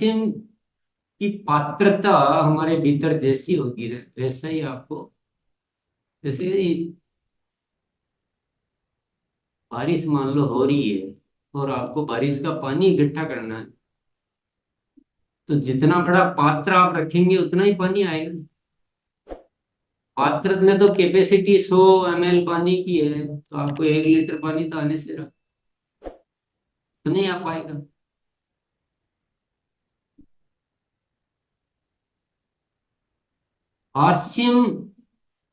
RCM की पात्रता हमारे भीतर जैसी होगी ना, वैसा ही आपको, जैसे बारिश मान लो हो रही है और आपको बारिश का पानी इकट्ठा करना है, तो जितना बड़ा पात्र आप रखेंगे उतना ही पानी आएगा। पात्र में तो कैपेसिटी 100 ml पानी की है, तो आपको 1 लीटर पानी तो आने से रहा, तो नहीं आ पाएगा। आरसीएम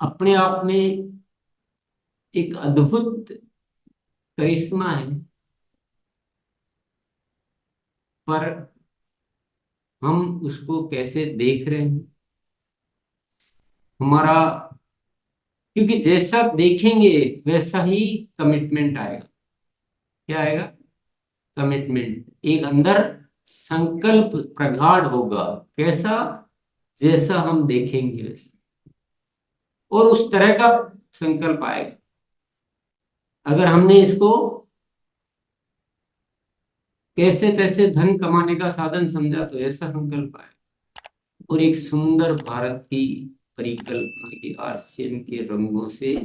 अपने आप में एक अद्भुत करिश्मा है, पर हम उसको कैसे देख रहे हैं हमारा, क्योंकि जैसा देखेंगे वैसा ही कमिटमेंट आएगा। क्या आएगा? कमिटमेंट, एक अंदर संकल्प प्रगाढ़ होगा। कैसा? जैसा हम देखेंगे वैसा, और उस तरह का संकल्प आएगा। अगर हमने इसको कैसे तैसे धन कमाने का साधन समझा तो ऐसा संकल्प आएगा। और एक सुंदर भारत की परिकल्पना की आरसीएम के रंगों से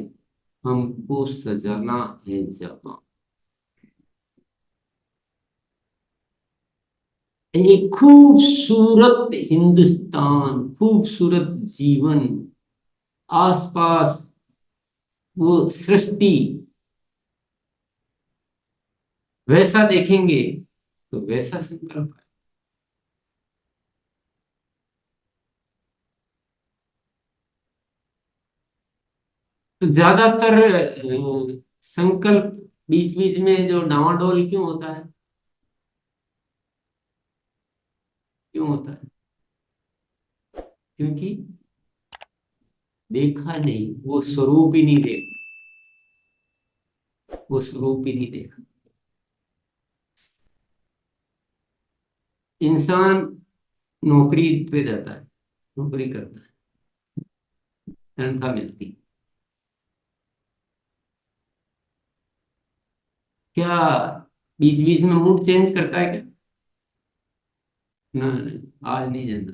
हमको सजाना है जहां, एक खूबसूरत हिंदुस्तान, खूबसूरत जीवन, आसपास वो सृष्टि, वैसा देखेंगे तो वैसा संकल्प है। तो ज्यादातर संकल्प बीच बीच में जो डावाडोल क्यों होता है? क्यों होता है? क्योंकि देखा नहीं, वो स्वरूप ही नहीं देखा, वो स्वरूप ही नहीं देखा। इंसान नौकरी पे जाता है, नौकरी करता है, तनख्वाह मिलती है। क्या बीच बीच में मूड चेंज करता है क्या? ना, नहीं, आज नहीं जाना,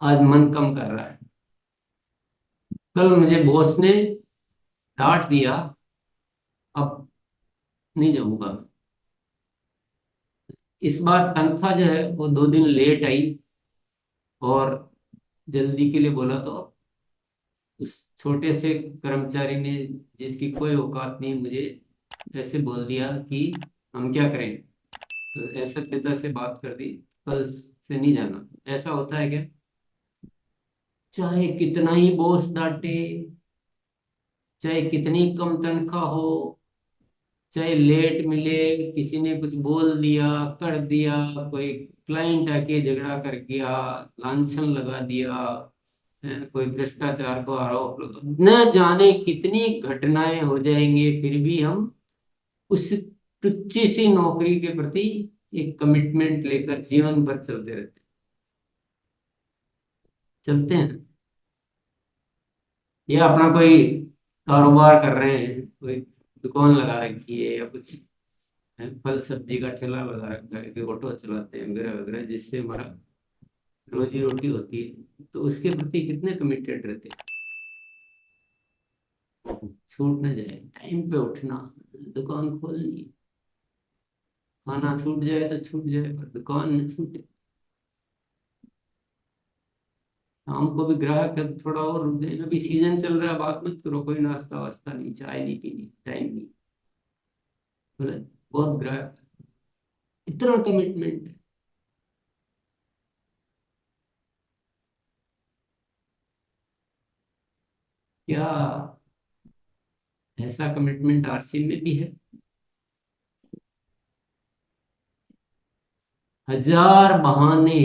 आज मन कम कर रहा है। कल मुझे बॉस ने डांट दिया, अब नहीं जाऊंगा। इस बार तनख्वाह जो है वो 2 दिन लेट आई, और जल्दी के लिए बोला, तो उस छोटे से कर्मचारी ने, जिसकी कोई औकात नहीं, मुझे ऐसे बोल दिया कि हम क्या करें। तो ऐसे पिता से बात कर दी, कल से नहीं जाना। ऐसा होता है क्या? चाहे कितना ही बॉस डांटे, चाहे कितनी कम तनख्वाह हो, चाहे लेट मिले, किसी ने कुछ बोल दिया, कर दिया, कोई क्लाइंट आके झगड़ा कर गया, लांछन लगा दिया, कोई भ्रष्टाचार को आरोप लगा, न जाने कितनी घटनाएं हो जाएंगे, फिर भी हम उस तुच्छ सी नौकरी के प्रति एक कमिटमेंट लेकर जीवन भर चलते रहते, चलते हैं। या अपना कोई कारोबार कर रहे हैं, कोई दुकान लगा रखी है, या कुछ फल सब्जी का ठेला लगा रखा है, कोई ऑटो चलाते हैं वगैरह वगैरह, जिससे हमारा रोजी रोटी होती है, तो उसके प्रति कितने कमिटेड रहते हैं। छूट ना जाए, टाइम पे उठना, दुकान खोलनी, खाना छूट जाए तो छूट जाए, पर दुकान न छूटे। शाम को भी ग्राहक है तो थोड़ा और रुक जाए, अभी सीजन चल रहा है, बात मत करो, कोई नाश्ता वास्ता नहीं, चाय नहीं पीनी, टाइम नहीं, बोले बहुत ग्राहक, इतना कमिटमेंट। क्या ऐसा कमिटमेंट आरसी में भी है? हजार बहाने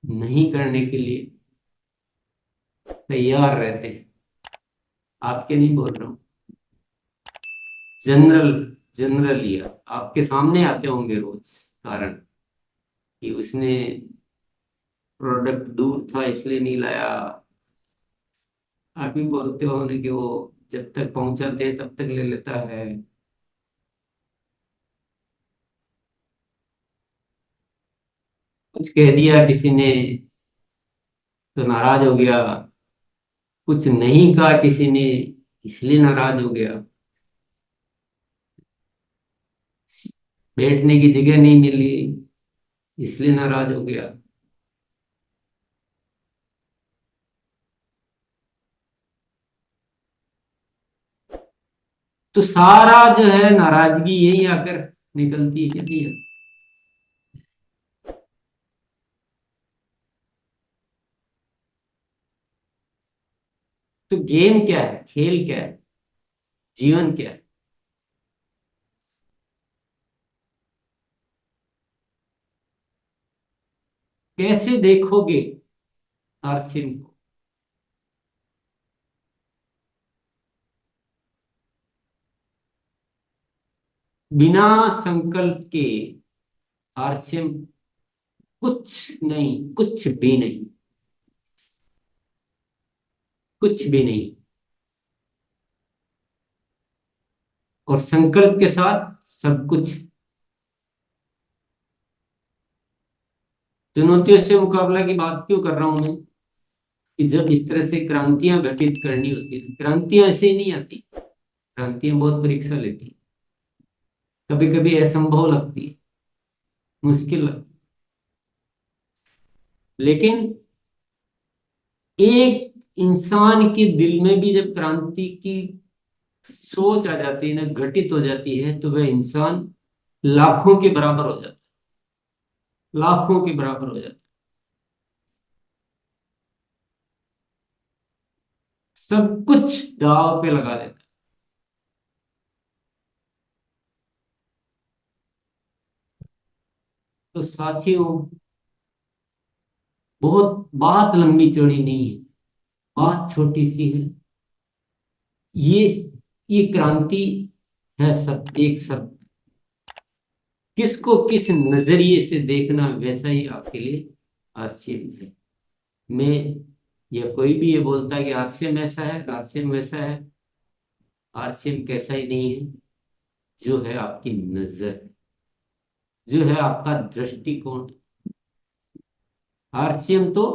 नहीं करने के लिए तैयार रहते हैं। आपके नहीं बोल रहा हूँ, जनरल, जनरली आपके सामने आते होंगे रोज कारण, कि उसने प्रोडक्ट दूर था इसलिए नहीं लाया। आप भी बोलते हो ना कि वो जब तक पहुंचाते हैं तब तक ले लेता है। कुछ कह दिया किसी ने तो नाराज हो गया, कुछ नहीं कहा किसी ने इसलिए नाराज हो गया, बैठने की जगह नहीं मिली इसलिए नाराज हो गया। तो सारा जो है नाराजगी यही आकर निकलती है क्या भैया? तो गेम क्या है, खेल क्या है, जीवन क्या है? कैसे देखोगे आरसीएम को? बिना संकल्प के आरसीएम कुछ नहीं, कुछ भी नहीं, कुछ भी नहीं। और संकल्प के साथ सब कुछ। चुनौतियों से मुकाबला की बात क्यों कर रहा हूं मैं? कि जब इस तरह से क्रांतियां घटित करनी होती है, क्रांतियां ऐसे ही नहीं आती, क्रांतियां बहुत परीक्षा लेती, कभी कभी असंभव लगती है, मुश्किल लगती है। लेकिन एक इंसान के दिल में भी जब क्रांति की सोच आ जाती है ना, घटित हो जाती है, तो वह इंसान लाखों के बराबर हो जाता है, लाखों के बराबर हो जाता है। सब कुछ दांव पे लगा देता है। तो साथियों, बहुत बात लंबी चौड़ी नहीं है, बात छोटी सी है। ये ये क्रांति है, सब एक सब। किसको किस नजरिए से देखना वैसा ही आपके लिए आरसीएम है। मैं या कोई भी ये बोलता है कि आरसीएम ऐसा है, आरसीएम वैसा है, आरसीएम कैसा ही नहीं है। जो है आपकी नजर, जो है आपका दृष्टिकोण। आरसीएम तो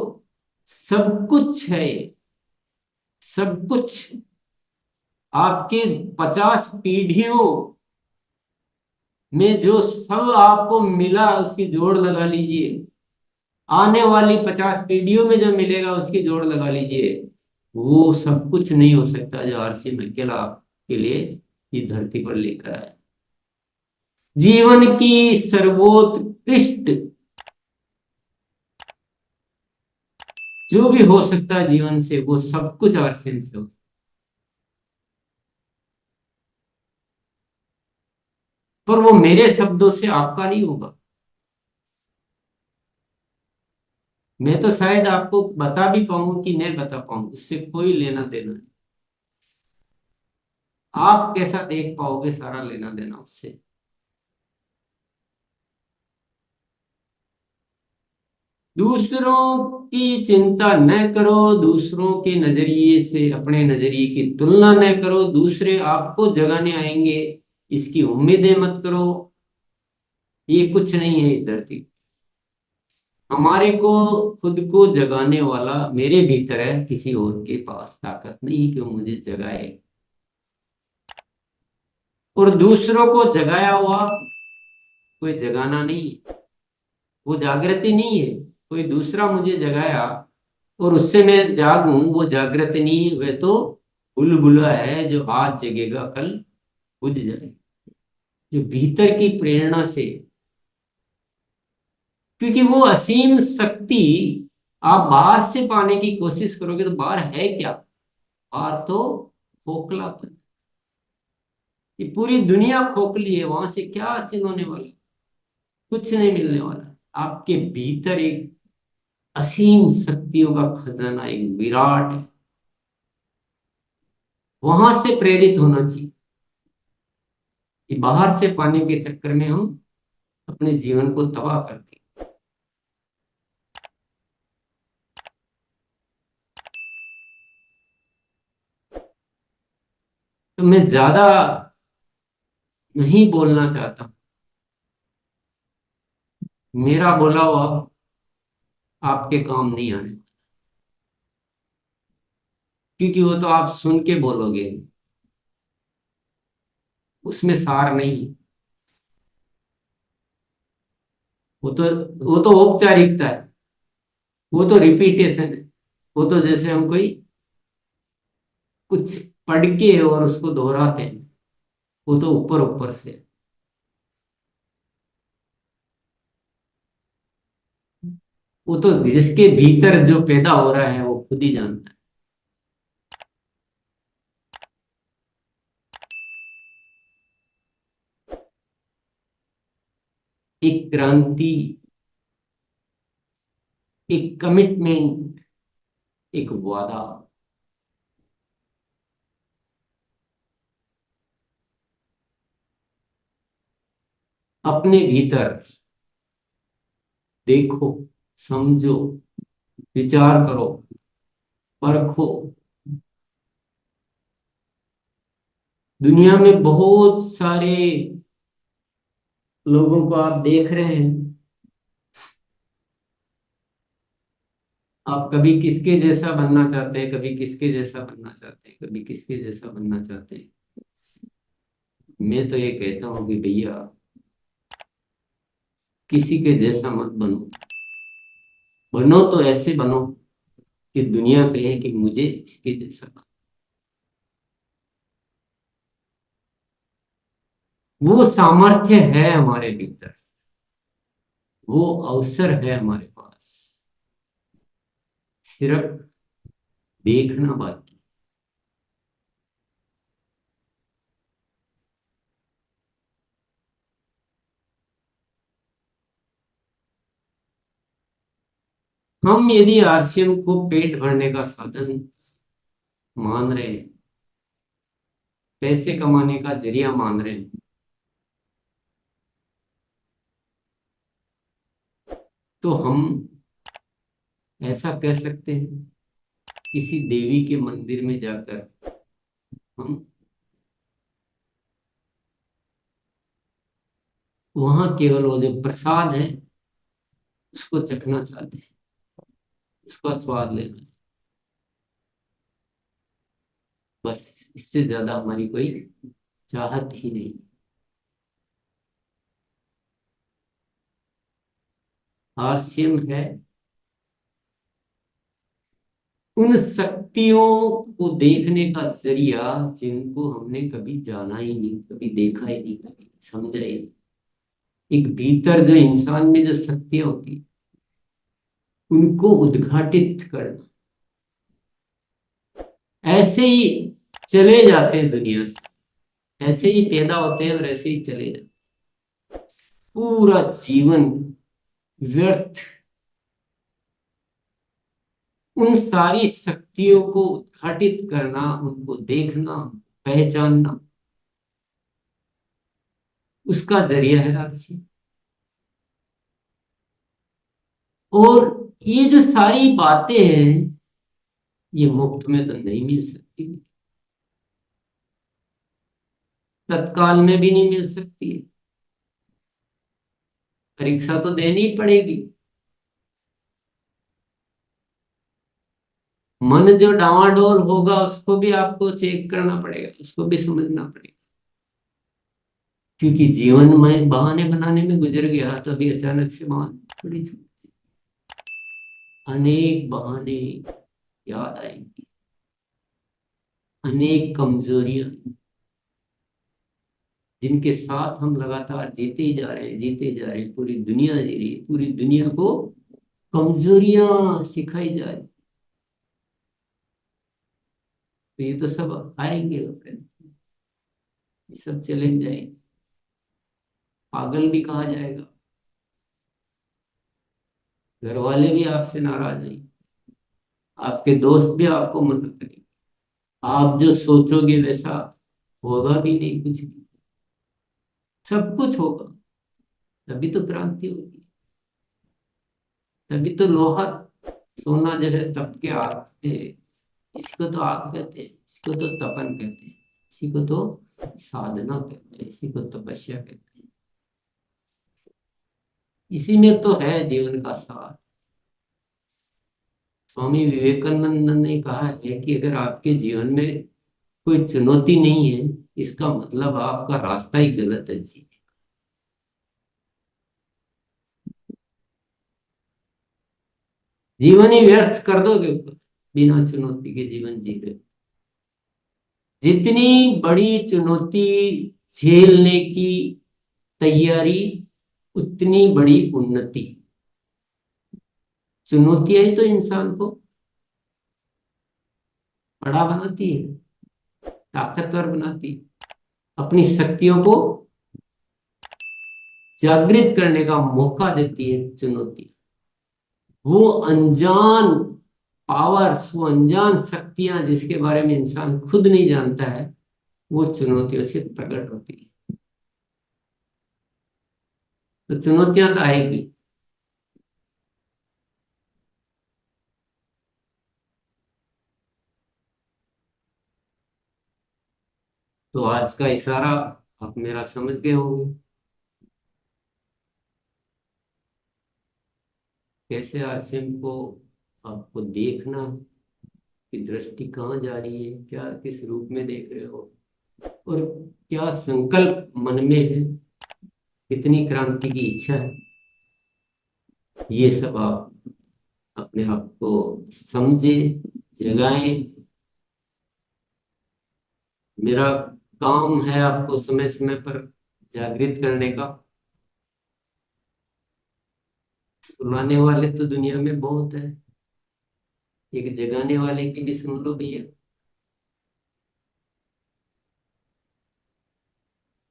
सब कुछ है, सब कुछ। आपके 50 पीढ़ियों में जो सब आपको मिला उसकी जोड़ लगा लीजिए, आने वाली 50 पीढ़ियों में जो मिलेगा उसकी जोड़ लगा लीजिए। वो सब कुछ नहीं हो सकता जो आरसीएम अकेला आपके लिए ये धरती पर लेकर आया। जीवन की सर्वोत्कृष्ट जो भी हो सकता है जीवन से, वो सब कुछ आरसीएम से हो। पर वो मेरे शब्दों से आपका नहीं होगा। मैं तो शायद आपको बता भी पाऊं कि नहीं बता पाऊं, उससे कोई लेना देना नहीं। आप कैसा देख पाओगे, सारा लेना देना उससे। दूसरों की चिंता न करो, दूसरों के नजरिए से अपने नजरिए की तुलना न करो, दूसरे आपको जगाने आएंगे इसकी उम्मीदें मत करो। ये कुछ नहीं है इस धरती। हमारे को खुद को जगाने वाला मेरे भीतर है, किसी और के पास ताकत नहीं कि वो मुझे जगाए। और दूसरों को जगाया हुआ कोई जगाना नहीं है, वो जागृति नहीं है। कोई दूसरा मुझे जगाया और उससे मैं जागूं, वो जागृति नहीं है, वह तो बुलबुला है जो आज जगेगा कल बुझ जाए। जो भीतर की प्रेरणा से, क्योंकि वो असीम शक्ति आप बाहर से पाने की कोशिश करोगे तो बाहर है क्या? बाहर तो खोखलापन। ये पूरी दुनिया खोखली है, वहां से क्या हासिल होने वाला? कुछ नहीं मिलने वाला। आपके भीतर एक असीम शक्तियों का खजाना, एक विराट है, वहां से प्रेरित होना चाहिए। कि बाहर से पाने के चक्कर में हम अपने जीवन को तबाह करते हैं। तो मैं ज्यादा नहीं बोलना चाहता। मेरा बोला हुआ आपके काम नहीं आने, क्योंकि वो तो आप सुन के बोलोगे, उसमें सार नहीं है। वो तो वो तो औपचारिकता है, वो तो रिपीटेशन है। वो तो जैसे हम कोई कुछ पढ़ के और उसको दोहराते हैं, वो तो ऊपर ऊपर से। वो तो जिसके भीतर जो पैदा हो रहा है वो खुद ही जानता है। एक क्रांति, एक कमिटमेंट, एक वादा, अपने भीतर देखो, समझो, विचार करो, परखो। दुनिया में बहुत सारे लोगों को आप देख रहे हैं। आप कभी किसके जैसा बनना चाहते हैं, कभी किसके जैसा बनना चाहते हैं, कभी किसके जैसा बनना चाहते हैं। मैं तो ये कहता हूँ कि भैया, किसी के जैसा मत बनो। बनो तो ऐसे बनो कि दुनिया कहे कि मुझे इसके जैसा बनो। वो सामर्थ्य है हमारे भीतर, वो अवसर है हमारे पास, सिर्फ देखना बाकी। हम यदि आरसीएम को पेट भरने का साधन मान रहे हैं, पैसे कमाने का जरिया मान रहे हैं, तो हम ऐसा कह सकते हैं, किसी देवी के मंदिर में जाकर हम वहां केवल वो जो प्रसाद है उसको चखना चाहते हैं, उसका स्वाद लेना चाहते हैं। बस इससे ज्यादा हमारी कोई चाहत ही नहीं। आरसीएम है उन शक्तियों को देखने का जरिया जिनको हमने कभी जाना ही नहीं, कभी देखा ही नहीं, कभी समझा ही नहीं। एक भीतर जो इंसान में जो शक्तियां होती हैं, उनको उद्घाटित करना। ऐसे ही चले जाते हैं दुनिया से, ऐसे ही पैदा होते हैं और ऐसे ही चले जाते हैं। पूरा जीवन व्यर्थ उन सारी शक्तियों को उद्घाटित करना, उनको देखना, पहचानना, उसका जरिया है राशि। और ये जो सारी बातें हैं, ये मुफ्त में तो नहीं मिल सकती, तत्काल में भी नहीं मिल सकती है। परीक्षा तो देनी ही पड़ेगी। मन जो डावाडोल होगा उसको भी आपको चेक करना पड़ेगा, उसको भी समझना पड़ेगा। क्योंकि जीवन में बहाने बनाने में गुजर गया तो अभी अचानक से बहाने थोड़ी छूट, अनेक बहाने याद आएंगे, अनेक कमजोरियां जिनके साथ हम लगातार जीते ही जा रहे हैं, जीते ही जा रहे हैं। पूरी दुनिया जी रही है, पूरी दुनिया को कमजोरियां सिखाई जा रही। तो ये तो सब आएंगे और ये सब चले जाएंगे। पागल भी कहा जाएगा, घर वाले भी आपसे नाराज नहीं, आपके दोस्त भी आपको मना करेंगे। आप जो सोचोगे वैसा होगा भी नहीं कुछ भी। सब कुछ होगा, तभी तो क्रांति होगी, तभी तो लोहा सोना जो है तप के आग पे। इसको तो आग कहते हैं, इसको तो तपन कहते हैं, इसी को तो साधना कहते हैं, इसी को तपस्या कहते हैं। इसी में तो है जीवन का सार। स्वामी विवेकानंद ने कहा है कि अगर आपके जीवन में कोई चुनौती नहीं है, इसका मतलब आपका रास्ता ही गलत है जी। जीवन ही व्यर्थ कर दोगे बिना चुनौती के जीवन जी रहे हो। जितनी बड़ी चुनौती झेलने की तैयारी, उतनी बड़ी उन्नति। चुनौतियां ही तो इंसान को बड़ा बनाती है, ताकतवर बनाती है, अपनी शक्तियों को जागृत करने का मौका देती है चुनौती। वो अनजान पावर्स, वो अनजान शक्तियां जिसके बारे में इंसान खुद नहीं जानता है, वो चुनौतियों से प्रकट होती है। तो चुनौतियां तो आएगी। तो आज का इशारा आप मेरा समझ गए होंगे, कैसे आसिम को आपको देखना, कि दृष्टि कहाँ जा रही है, क्या किस रूप में देख रहे हो, और क्या संकल्प मन में है, कितनी क्रांति की इच्छा है। ये सब आप अपने आप को समझे, जगाएं। मेरा काम है आपको समय समय पर जागृत करने का। सुनाने वाले तो दुनिया में बहुत है, एक जगाने वाले की भी सुन लो भैया।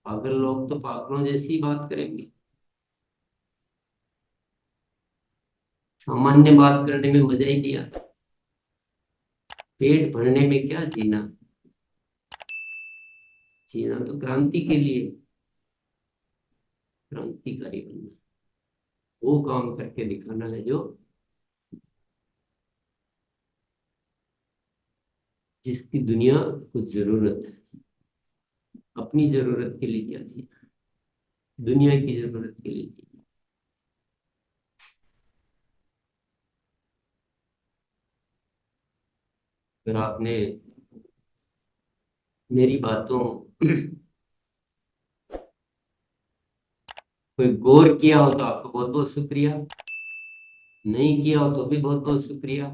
पागल लोग तो पागलों जैसी बात करेंगे, सामान्य बात करने में मजा ही नहीं आता। पेट भरने में क्या जीना, जीना तो क्रांति के लिए, क्रांतिकारी बनना, वो काम करके दिखाना है जो, जिसकी दुनिया को जरूरत है। अपनी जरूरत के लिए क्या जीना, दुनिया की जरूरत के लिए जीना। अगर आपने मेरी बातों कोई गौर किया हो तो आपको बहुत बहुत शुक्रिया, नहीं किया हो तो भी बहुत बहुत शुक्रिया।